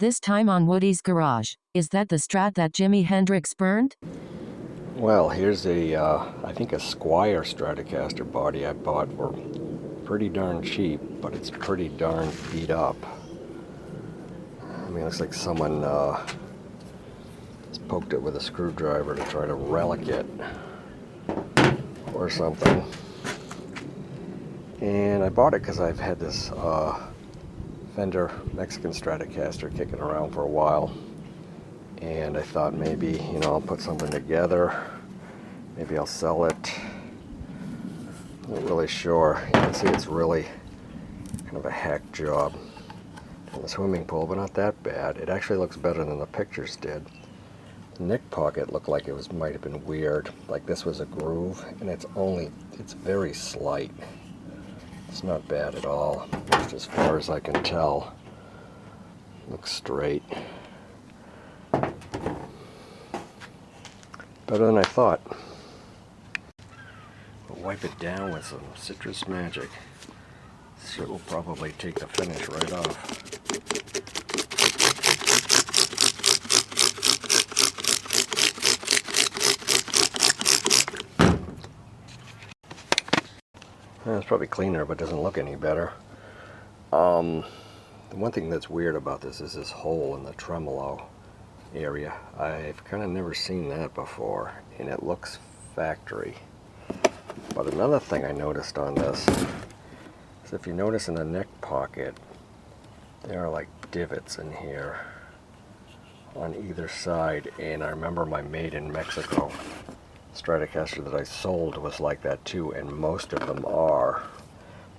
This time on Woody's Garage. Is that the Strat that Jimi Hendrix burned? Well, here's I think a Squire Stratocaster body I bought for pretty darn cheap, but it's pretty darn beat up. I mean, it looks like someone just poked it with a screwdriver to try to relic it or something. And I bought it because I've had this Fender Mexican Stratocaster kicking around for a while, and I thought maybe, I'll put something together, maybe I'll sell it. Not really sure. You can see it's really kind of a hack job in the swimming pool, but not that bad. It actually looks better than the pictures did. The neck pocket looked like it might have been weird, like this was a groove, and it's very slight. It's not bad at all, just as far as I can tell. Looks straight. Better than I thought. We'll wipe it down with some citrus magic. This shit will probably take the finish right off. It's probably cleaner, but doesn't look any better. The one thing that's weird about this is this hole in the tremolo area. I've kind of never seen that before, and it looks factory. But another thing I noticed on this is if you notice in the neck pocket, there are like divots in here on either side, and I remember my Made in Mexico Stratocaster that I sold was like that too, and most of them are.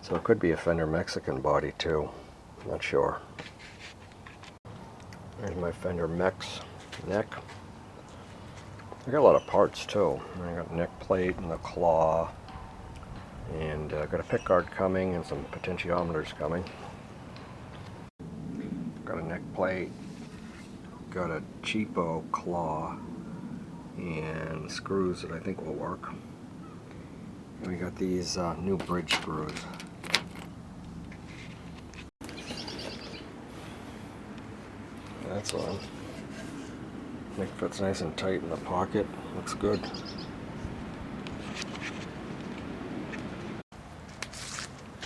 So it could be a Fender Mexican body too. I'm not sure. There's my Fender Mex neck. I got a lot of parts too. I got a neck plate and a claw, and I got a pickguard coming and some potentiometers coming. Got a neck plate, got a cheapo claw, and screws that I think will work. And we got these new bridge screws. That's on. Neck fits nice and tight in the pocket. Looks good.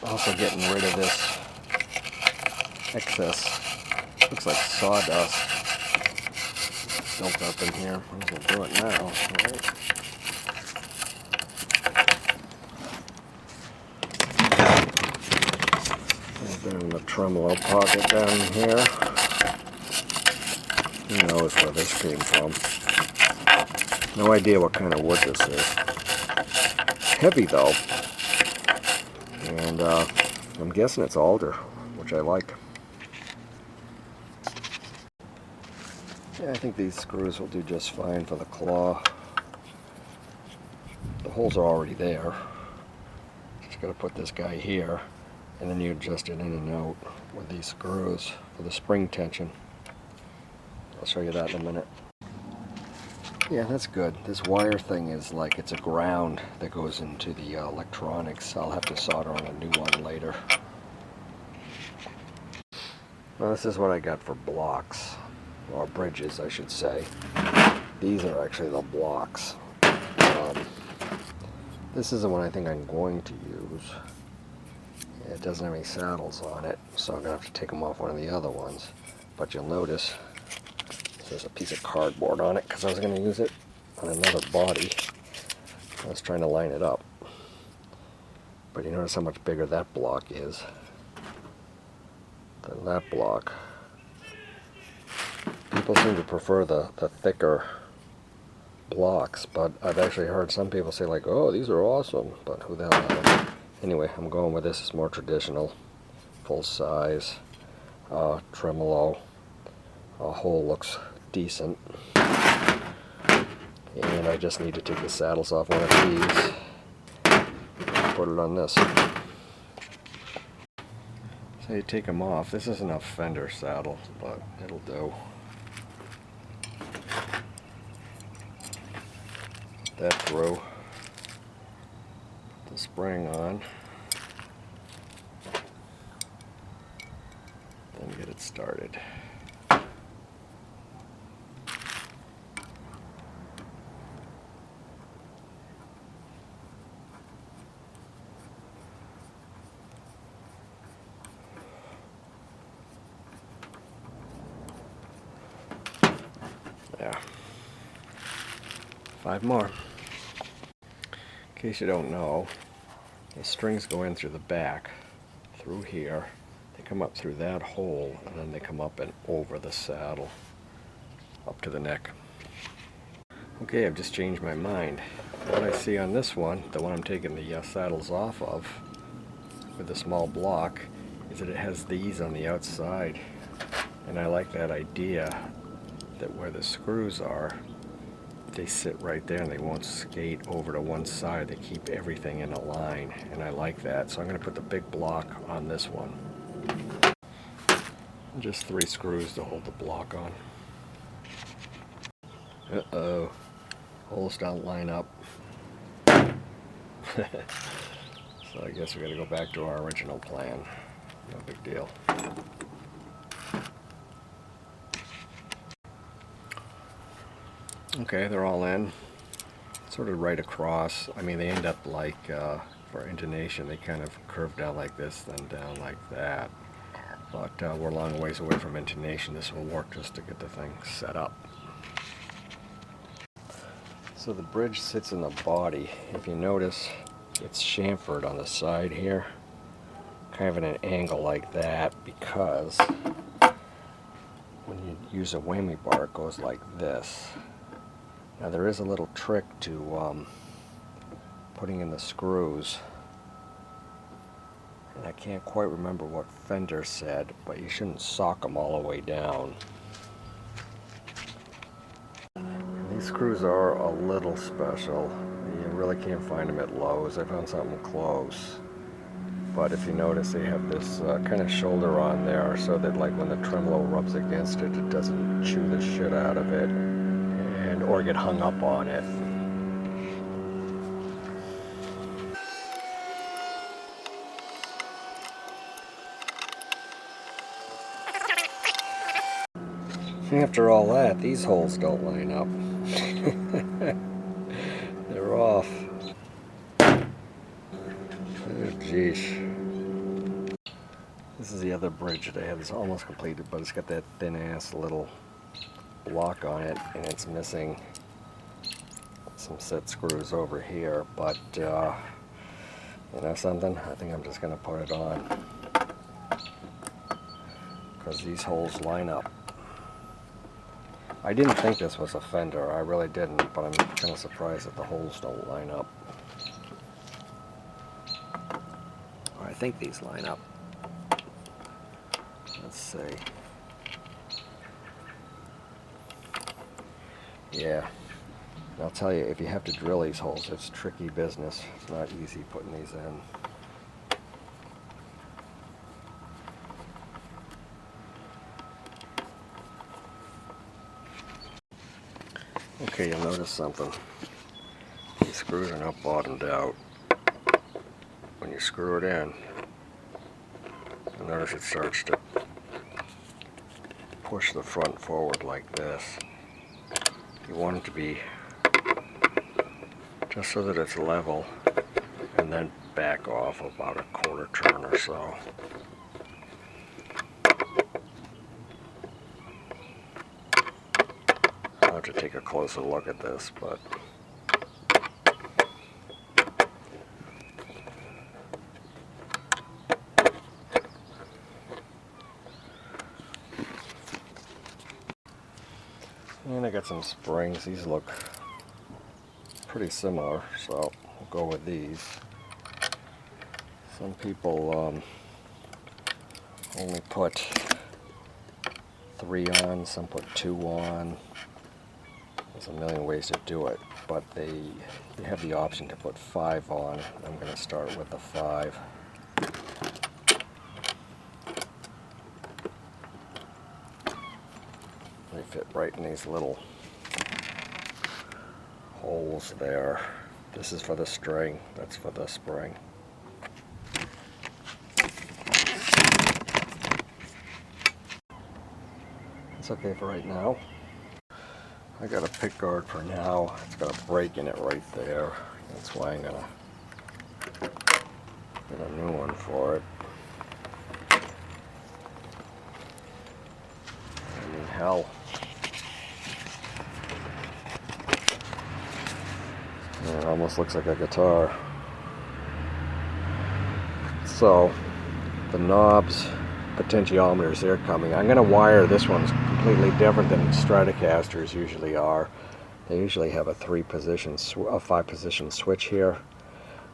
Also getting rid of this excess. Looks like sawdust built up in here. I'm just gonna do it now. Alright. Down the tremolo pocket down here. Who knows where this came from? No idea what kind of wood this is. Heavy though. And I'm guessing it's alder, which I like. Yeah, I think these screws will do just fine for the claw. The holes are already there. Just gotta put this guy here, and then you adjust it in and out with these screws for the spring tension. I'll show you that in a minute. Yeah, that's good. This wire thing is like, it's a ground that goes into the electronics. I'll have to solder on a new one later. Well, this is what I got for blocks, or bridges I should say. These are actually the blocks. This is the one I think I'm going to use. It doesn't have any saddles on it, so I'm going to have to take them off one of the other ones. But you'll notice there's a piece of cardboard on it because I was going to use it on another body. I was trying to line it up. But you notice how much bigger that block is than that block. People seem to prefer the thicker blocks, but I've actually heard some people say like, oh, these are awesome, but who the hell knows? Anyway, I'm going with this. It's more traditional, full size, tremolo. Hole looks decent. And I just need to take the saddles off one of these, put it on this. So you take them off. This isn't a Fender saddle, but it'll do. That through. The spring on. Then get it started. Yeah. 5 more. In case you don't know, the strings go in through the back, through here. They come up through that hole, and then they come up and over the saddle, up to the neck. Okay, I've just changed my mind. What I see on this one, the one I'm taking the saddles off of, with the small block, is that it has these on the outside. And I like that idea that where the screws are, they sit right there and they won't skate over to one side. They keep everything in a line, and I like that. So I'm going to put the big block on this one. And just 3 screws to hold the block on. Uh-oh. Holes don't line up. So I guess we got to go back to our original plan. No big deal. Okay, they're all in. Sort of right across. I mean, they end up like, for intonation, they kind of curve down like this, then down like that. But we're a long ways away from intonation. This will work just to get the thing set up. So the bridge sits in the body. If you notice, it's chamfered on the side here, kind of at an angle like that, because when you use a whammy bar, it goes like this. Now there is a little trick to putting in the screws, and I can't quite remember what Fender said, but you shouldn't sock them all the way down. These screws are a little special. You really can't find them at Lowe's. I found something close. But if you notice, they have this kind of shoulder on there so that like when the tremolo rubs against it, it doesn't chew the shit out of it and or get hung up on it. After all that, these holes don't line up. They're off. Oh, geez. This is the other bridge that I have. It's almost completed, but it's got that thin ass little block on it, and it's missing some set screws over here. But you know something? I think I'm just going to put it on because these holes line up. I didn't think this was a Fender. I really didn't, but I'm kind of surprised that the holes don't line up. I think these line up. Let's see. Yeah. And I'll tell you, if you have to drill these holes, it's tricky business. It's not easy putting these in. Okay, you'll notice something. These screws are not bottomed out. When you screw it in, you'll notice it starts to push the front forward like this. You want it to be just so that it's level, and then back off about a quarter turn or so. I'll have to take a closer look at this, but and I got some springs. These look pretty similar, so we'll go with these. Some people only put 3 on, some put 2 on. There's a million ways to do it, but they have the option to put 5 on. I'm going to start with the 5. They fit right in these little holes there. This is for the string, that's for the spring. It's okay for right now. I got a pick guard for now. It's got a break in it right there. That's why I'm gonna get a new one for it. I mean, hell. almost looks like a guitar. So the knobs, potentiometers, they're coming. I'm going to wire this one's completely different than Stratocasters usually are. They usually have a 5-position switch here,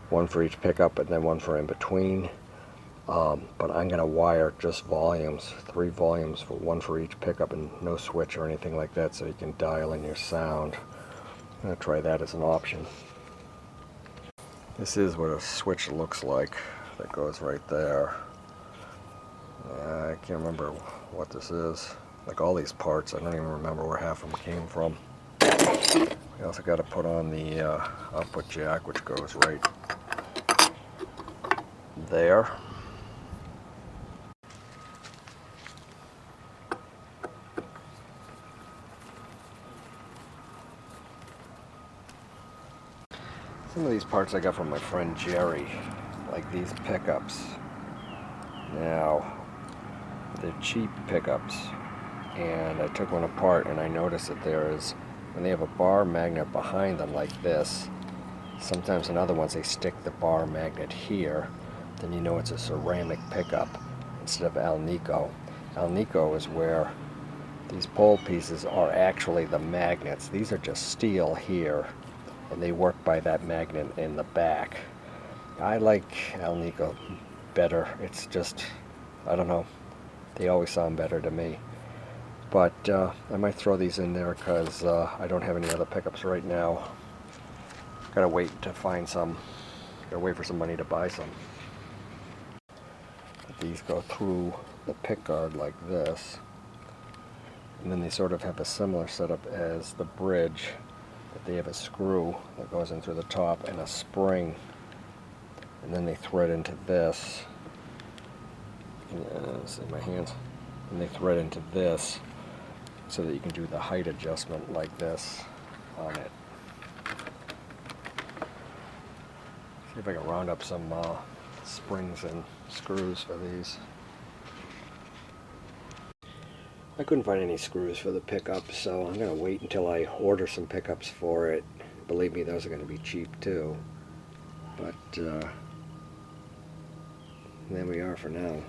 one for each pickup and then one for in between. But I'm going to wire just volumes, 3 volumes, for one for each pickup, and no switch or anything like that, so you can dial in your sound. I'm going to try that as an option. This is what a switch looks like. That goes right there. I can't remember what this is. Like all these parts, I don't even remember where half of them came from. We also got to put on the output jack, which goes right there. Some of these parts I got from my friend Jerry, like these pickups. Now, they're cheap pickups, and I took one apart and I noticed that there is, when they have a bar magnet behind them like this, sometimes in other ones they stick the bar magnet here, then you know it's a ceramic pickup instead of Alnico. Alnico is where these pole pieces are actually the magnets. These are just steel here, and they work by that magnet in the back. I like Alnico better. It's just, I don't know, they always sound better to me. But I might throw these in there because I don't have any other pickups right now. Gotta wait to find some. Gotta wait for some money to buy some. These go through the pickguard like this, and then they sort of have a similar setup as the bridge. They have a screw that goes in through the top and a spring, and then they thread into this. See my hands. And they thread into this so that you can do the height adjustment like this on it. See if I can round up some springs and screws for these. I couldn't find any screws for the pickup, so I'm going to wait until I order some pickups for it. Believe me, those are going to be cheap too. But there we are for now.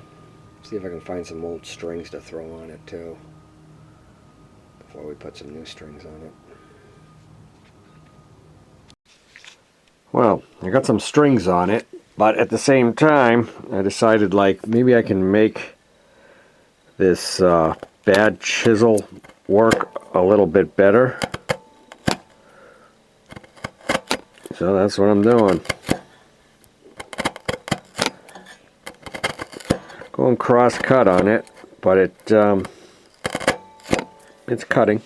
See if I can find some old strings to throw on it too, before we put some new strings on it. Well, I got some strings on it, but at the same time, I decided like maybe I can make this bad chisel work a little bit better. So that's what I'm doing. Going cross cut on it, but it's cutting.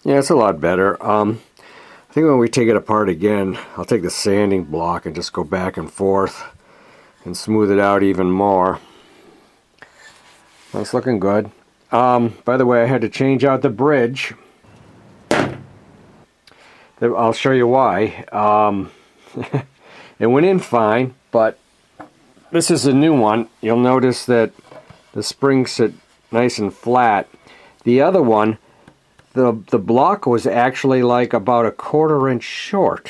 Yeah, it's a lot better. I think when we take it apart again, I'll take the sanding block and just go back and forth and smooth it out even more. That's looking good. By the way, I had to change out the bridge. I'll show you why. It went in fine, but this is a new one. You'll notice that the springs sit nice and flat. The other one, the block was actually like about 1/4 inch short.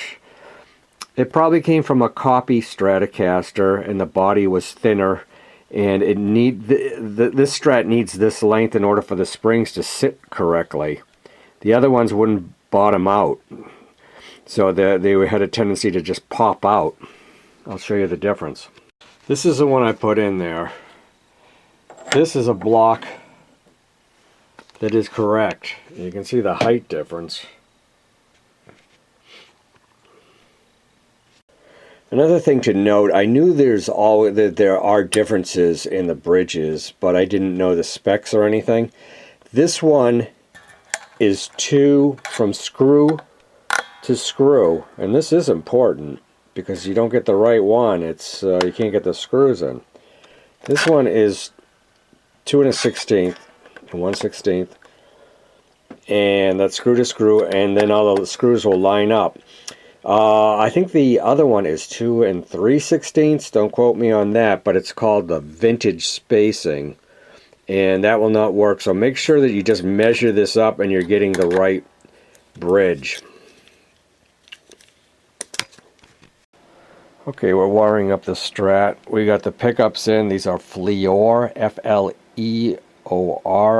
It probably came from a copy Stratocaster, and the body was thinner, and this Strat needs this length in order for the springs to sit correctly. The other ones wouldn't bottom out, so they had a tendency to just pop out. I'll show you the difference. This is the one I put in there. This is a block that is correct. You can see the height difference. Another thing to note, I knew that there are differences in the bridges, but I didn't know the specs or anything. This one is 2 from screw to screw, and this is important because you don't get the right one. You can't get the screws in. This one is 2 1/16 and 1/16, and that's screw to screw, and then all the screws will line up. I think the other one is 2 3/16. Don't quote me on that, but it's called the vintage spacing, and that will not work. So make sure that you just measure this up and you're getting the right bridge. Okay, we're wiring up the Strat. We got the pickups in. These are Fleor, F-L-E-O-R,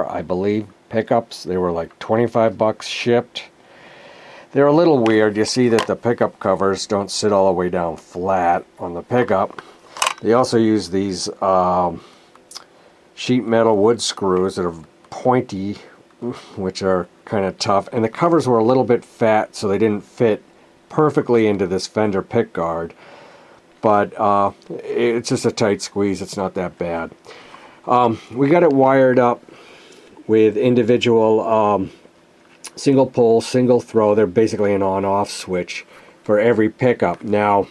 I believe, pickups. They were like 25 bucks shipped. They're a little weird. You see that the pickup covers don't sit all the way down flat on the pickup. They also use these sheet metal wood screws that are pointy, which are kind of tough. And the covers were a little bit fat, so they didn't fit perfectly into this Fender pickguard. But it's just a tight squeeze. It's not that bad. We got it wired up with individual single pull, single throw. They're basically an on-off switch for every pickup. Now,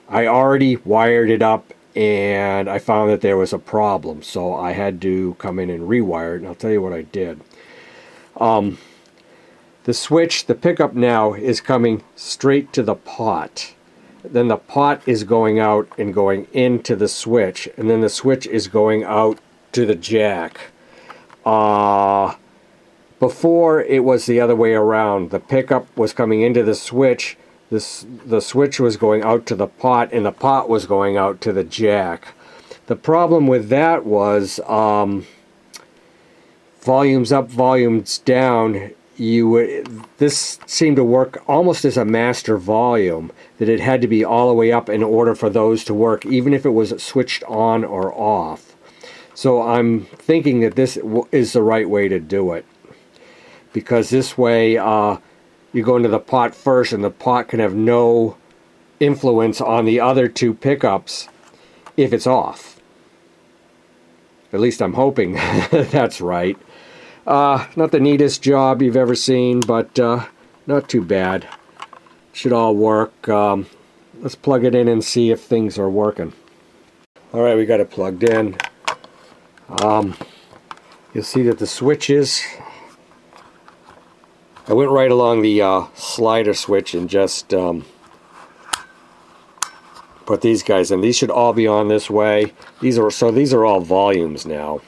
I already wired it up and I found that there was a problem, so I had to come in and rewire it, and I'll tell you what I did. The switch, the pickup now is coming straight to the pot. Then the pot is going out and going into the switch, and then the switch is going out to the jack. Before it was the other way around. The pickup was coming into the switch, the switch was going out to the pot, and the pot was going out to the jack. The problem with that was volumes up, volumes down. This seemed to work almost as a master volume, that it had to be all the way up in order for those to work, even if it was switched on or off. So I'm thinking that this is the right way to do it, because this way you go into the pot first, and the pot can have no influence on the other two pickups if it's off. At least I'm hoping that's right. Not the neatest job you've ever seen, but not too bad. Should all work. Let's plug it in and see if things are working. Alright, we got it plugged in. You'll see that the switches, I went right along the slider switch and just put these guys in. These should all be on this way. These are all volumes now.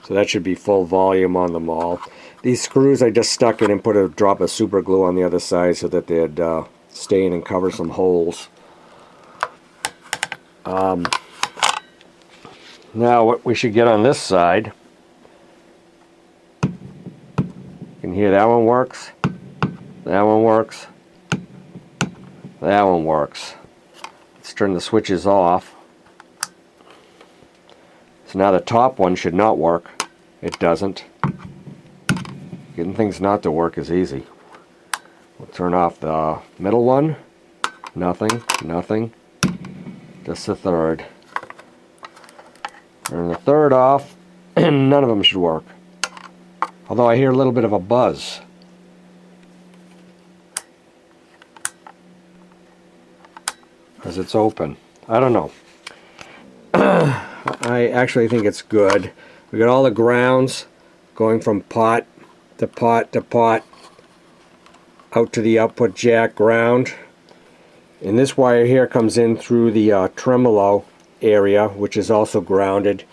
So that should be full volume on them all. These screws I just stuck in and put a drop of super glue on the other side so that they'd stay in and cover some holes. Now what we should get on this side, you can hear that one works, that one works, that one works. Let's turn the switches off. So now the top one should not work. It doesn't. Getting things not to work is easy. We'll turn off the middle one. Nothing, nothing. Just the third. Turn the third off, and none of them should work. Although I hear a little bit of a buzz. As it's open. I don't know. I actually think it's good. We got all the grounds going from pot to pot to pot out to the output jack ground. And this wire here comes in through the tremolo area, which is also grounded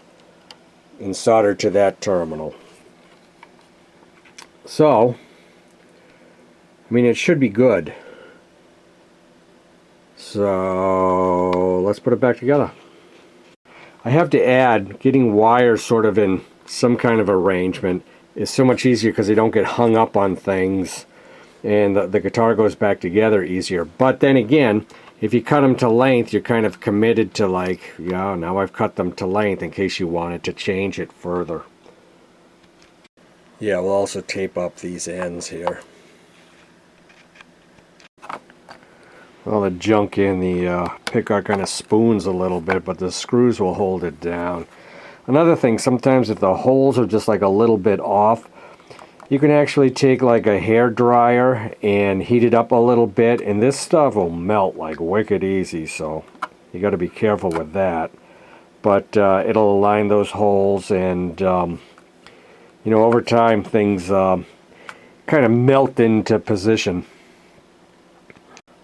and soldered to that terminal. So, I mean, it should be good. So, let's put it back together. I have to add, getting wires sort of in some kind of arrangement is so much easier because they don't get hung up on things, and the guitar goes back together easier. But then again, if you cut them to length, you're kind of committed to, like, yeah, now I've cut them to length in case you wanted to change it further. Yeah, we'll also tape up these ends here. Well, the junk in the pickguard kind of spoons a little bit, but the screws will hold it down. Another thing, sometimes if the holes are just like a little bit off, you can actually take like a hair dryer and heat it up a little bit, and this stuff will melt like wicked easy, so you got to be careful with that. But it'll align those holes, and you know, over time things kind of melt into position.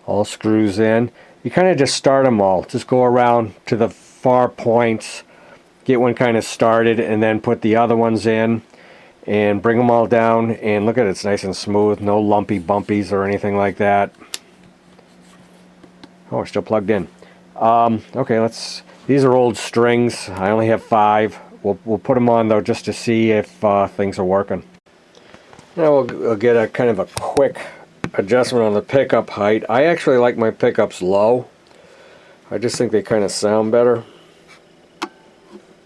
All screws in. You kind of just start them all. Just go around to the far points, get one kind of started, and then put the other ones in. and bring them all down, and look at it, it's nice and smooth, no lumpy bumpies or anything like that. Oh, we're still plugged in. Okay, these are old strings. I only have 5. We'll put them on though just to see if things are working. Now we'll get a kind of a quick adjustment on the pickup height. I actually like my pickups low. I just think they kind of sound better.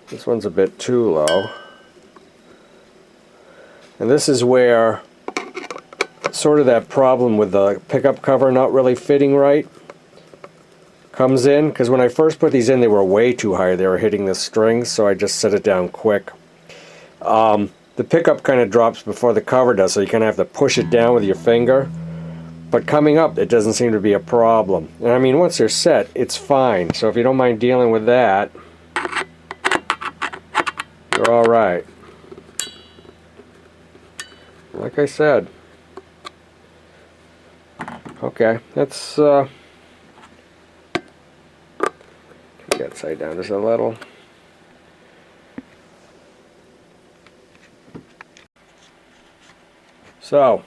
This one's a bit too low. And this is where sort of that problem with the pickup cover not really fitting right comes in, because when I first put these in, they were way too high. They were hitting the strings, so I just set it down quick. The pickup kind of drops before the cover does, so you kind of have to push it down with your finger. But coming up, it doesn't seem to be a problem. And I mean, once they're set, it's fine. So if you don't mind dealing with that, you're all right. Like I said. Okay, let's get upside down just a little. So,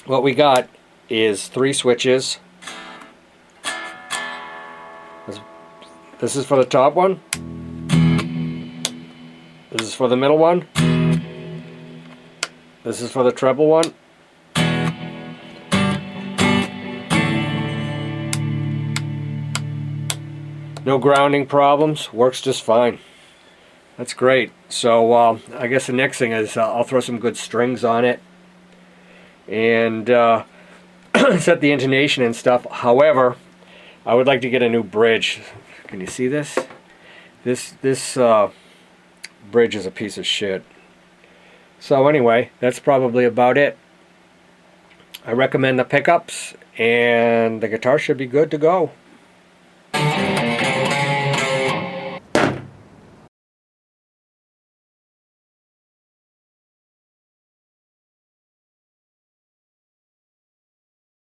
what we got is 3 switches. This is for the top one. This is for the middle one. This is for the treble one. No grounding problems, works just fine. That's great. So I guess the next thing is I'll throw some good strings on it and set the intonation and stuff. However, I would like to get a new bridge. Can you see this? This bridge is a piece of shit. So anyway, that's probably about it. I recommend the pickups, and the guitar should be good to go.